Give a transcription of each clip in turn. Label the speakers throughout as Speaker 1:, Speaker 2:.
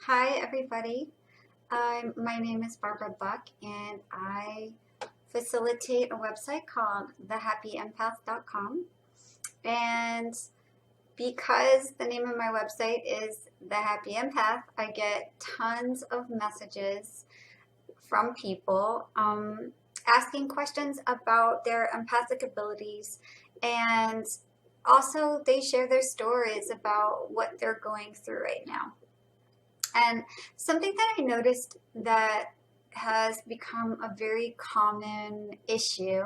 Speaker 1: Hi, everybody. My name is Barbara Buck, and I facilitate a website called thehappyempath.com. And because the name of my website is The Happy Empath, I get tons of messages from people asking questions about their empathic abilities, and also they share their stories about what they're going through right now. And something that I noticed that has become a very common issue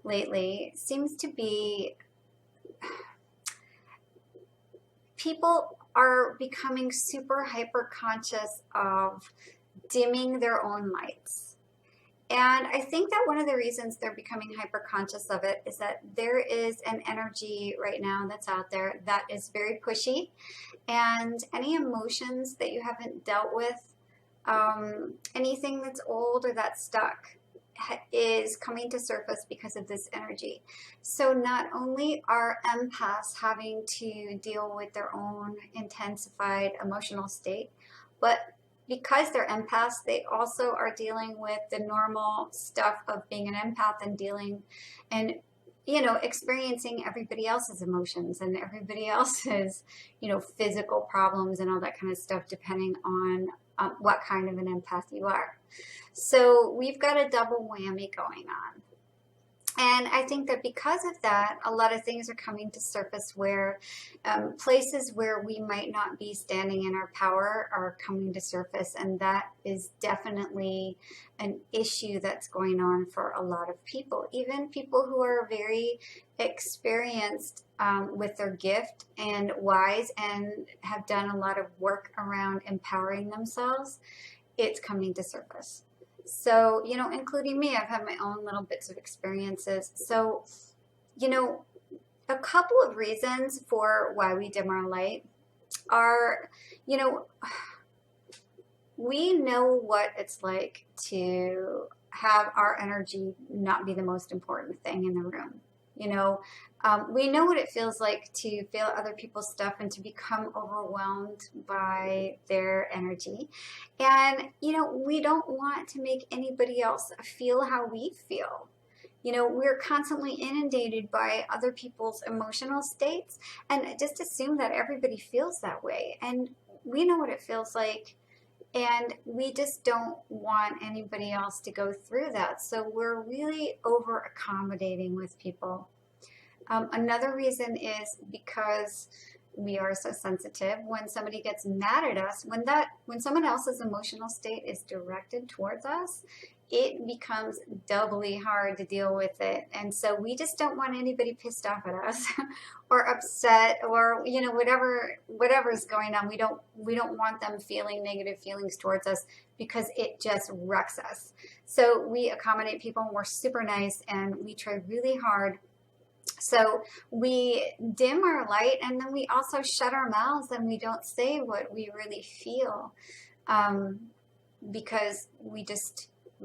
Speaker 1: lately seems to be people are becoming super hyper conscious of dimming their own lights. And I think that one of the reasons they're becoming hyper conscious of it is that there is an energy right now that's out there that is very pushy, and any emotions that you haven't dealt with, anything that's old or that's stuck, is coming to surface because of this energy. So not only are empaths having to deal with their own intensified emotional state, but because they're empaths, they also are dealing with the normal stuff of being an empath and dealing and experiencing everybody else's emotions and everybody else's, physical problems and all that kind of stuff, depending on what kind of an empath you are. So we've got a double whammy going on. And I think that because of that, a lot of things are coming to surface where places where we might not be standing in our power are coming to surface. And that is definitely an issue that's going on for a lot of people, even people who are very experienced with their gift and wise and have done a lot of work around empowering themselves. It's coming to surface. So, including me, I've had my own little bits of experiences. So, a couple of reasons for why we dim our light are, we know what it's like to have our energy not be the most important thing in the room. We know what it feels like to feel other people's stuff and to become overwhelmed by their energy. And, we don't want to make anybody else feel how we feel. We're constantly inundated by other people's emotional states and just assume that everybody feels that way. And we know what it feels like. And we just don't want anybody else to go through that. So we're really over accommodating with people. Another reason is because we are so sensitive. When somebody gets mad at us, when someone else's emotional state is directed towards us, it becomes doubly hard to deal with it. And so we just don't want anybody pissed off at us or upset or whatever's going on. We don't want them feeling negative feelings towards us because it just wrecks us. So we accommodate people and we're super nice and we try really hard. So we dim our light and then we also shut our mouths and we don't say what we really feel because we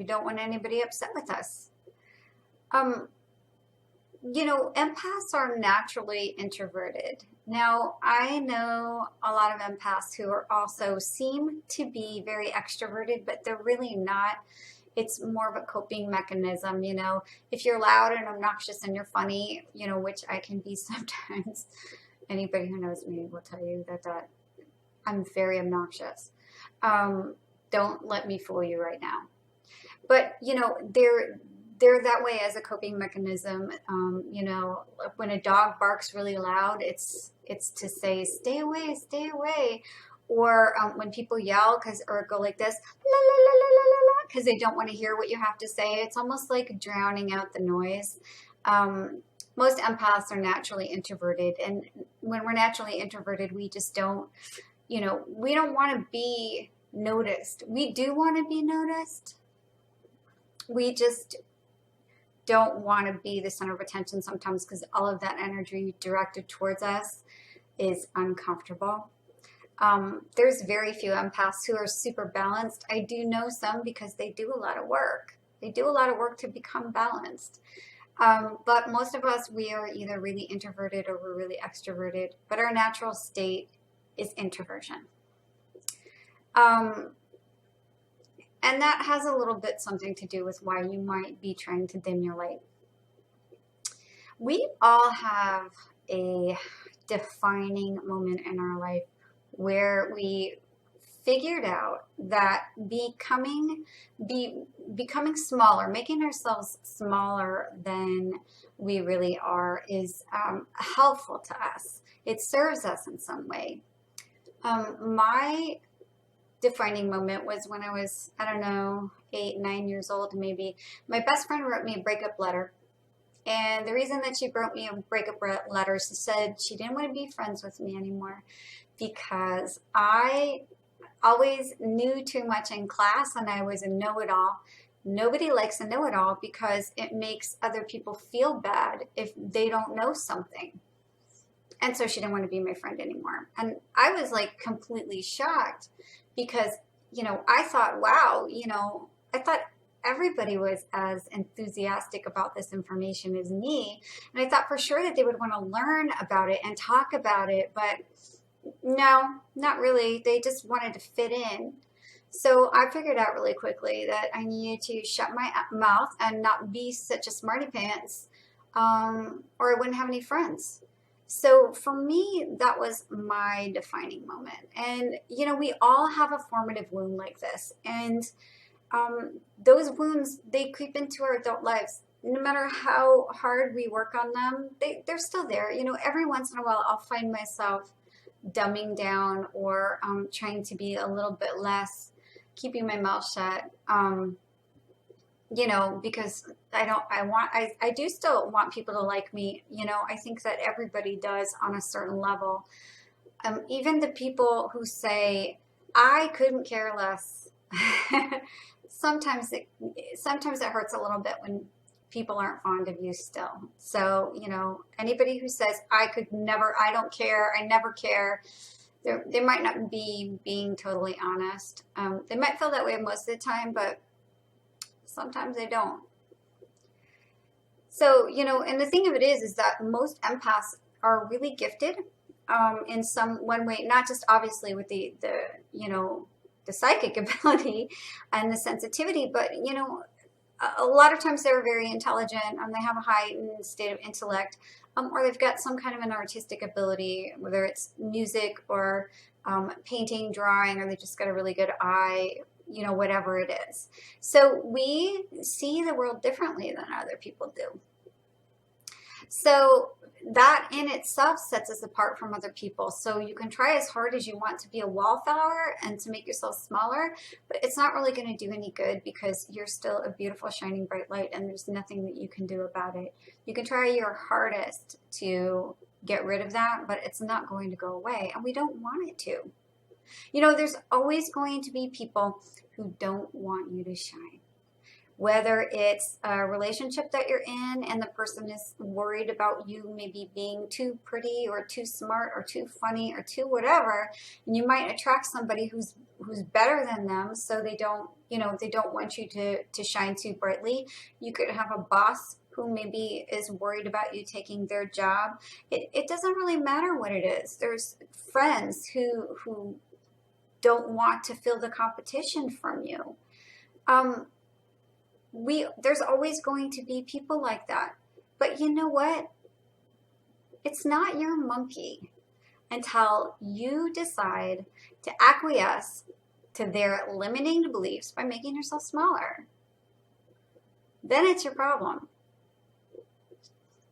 Speaker 1: don't want anybody upset with us. Empaths are naturally introverted. Now, I know a lot of empaths who are also seem to be very extroverted, but they're really not. It's more of a coping mechanism, if you're loud and obnoxious and you're funny, which I can be sometimes. Anybody who knows me will tell you that I'm very obnoxious. Don't let me fool you right now. But, they're that way as a coping mechanism. When a dog barks really loud, it's to say, stay away, stay away. Or when people yell or go like this, la, la, la, la, la, la, because they don't want to hear what you have to say. It's almost like drowning out the noise. Most empaths are naturally introverted. And when we're naturally introverted, we just don't, we don't want to be noticed. We do want to be noticed. We just don't want to be the center of attention sometimes because all of that energy directed towards us is uncomfortable. There's very few empaths who are super balanced. I do know some because they do a lot of work. They do a lot of work to become balanced. But most of us, we are either really introverted or we're really extroverted. But our natural state is introversion. Um, and that has a little bit something to do with why you might be trying to dim your light. We all have a defining moment in our life where we figured out that becoming smaller, making ourselves smaller than we really are, is helpful to us. It serves us in some way. My defining moment was when I was, I don't know, 8, 9 years old maybe. My best friend wrote me a breakup letter. And the reason that she wrote me a breakup letter, she said she didn't want to be friends with me anymore because I always knew too much in class and I was a know-it-all. Nobody likes a know-it-all because it makes other people feel bad if they don't know something. And so she didn't want to be my friend anymore. And I was like completely shocked because, I thought, wow, I thought everybody was as enthusiastic about this information as me. And I thought for sure that they would want to learn about it and talk about it, but no, not really. They just wanted to fit in. So I figured out really quickly that I needed to shut my mouth and not be such a smarty pants, or I wouldn't have any friends. So for me, that was my defining moment. And, we all have a formative wound like this. And those wounds, they creep into our adult lives. No matter how hard we work on them, they're still there. Every once in a while, I'll find myself dumbing down or trying to be a little bit less, keeping my mouth shut, because I do still want people to like me. I think that everybody does on a certain level. Even the people who say, I couldn't care less. Sometimes it hurts a little bit when people aren't fond of you still. So, anybody who says, I don't care, I never care, they might not be being totally honest. They might feel that way most of the time, but sometimes they don't. So, and the thing of it is that most empaths are really gifted in one way, not just obviously with the psychic ability and the sensitivity, but, a lot of times they're very intelligent and they have a heightened state of intellect, or they've got some kind of an artistic ability, whether it's music or painting, drawing, or they just got a really good eye, whatever it is. So we see the world differently than other people do. So that in itself sets us apart from other people. So you can try as hard as you want to be a wallflower and to make yourself smaller, but it's not really going to do any good because you're still a beautiful, shining, bright light, and there's nothing that you can do about it. You can try your hardest to get rid of that, but it's not going to go away, and we don't want it to. There's always going to be people who don't want you to shine. Whether it's a relationship that you're in and the person is worried about you maybe being too pretty or too smart or too funny or too whatever, and you might attract somebody who's better than them, so they don't want you to shine too brightly. You could have a boss who maybe is worried about you taking their job. It doesn't really matter what it is. There's friends who don't want to feel the competition from you. There's always going to be people like that. But you know what? It's not your monkey until you decide to acquiesce to their limiting beliefs by making yourself smaller. Then it's your problem.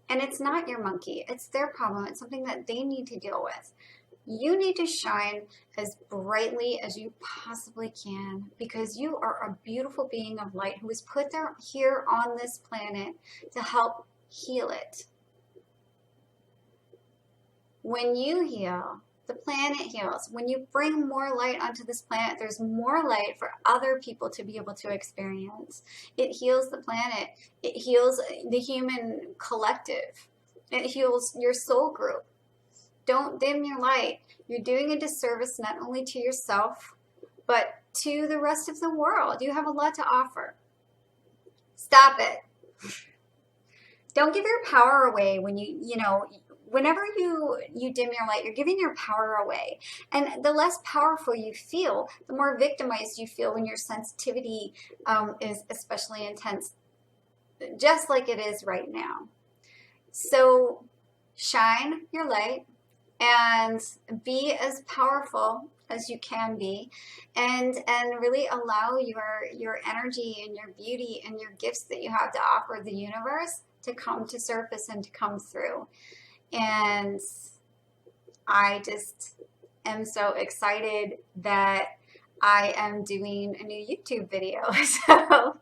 Speaker 1: And it's not your monkey. It's their problem. It's something that they need to deal with. You need to shine as brightly as you possibly can because you are a beautiful being of light who was put there here on this planet to help heal it. When you heal, the planet heals. When you bring more light onto this planet, there's more light for other people to be able to experience. It heals the planet. It heals the human collective. It heals your soul group. Don't dim your light. You're doing a disservice not only to yourself, but to the rest of the world. You have a lot to offer. Stop it. Don't give your power away when whenever you dim your light, you're giving your power away. And the less powerful you feel, the more victimized you feel when your sensitivity is especially intense, just like it is right now. So shine your light and be as powerful as you can be, and really allow your energy and your beauty and your gifts that you have to offer the universe to come to surface and to come through. And I just am so excited that I am doing a new YouTube video. So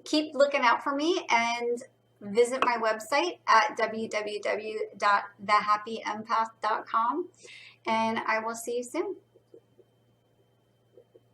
Speaker 1: keep looking out for me, and visit my website at www.thehappyempath.com, and I will see you soon.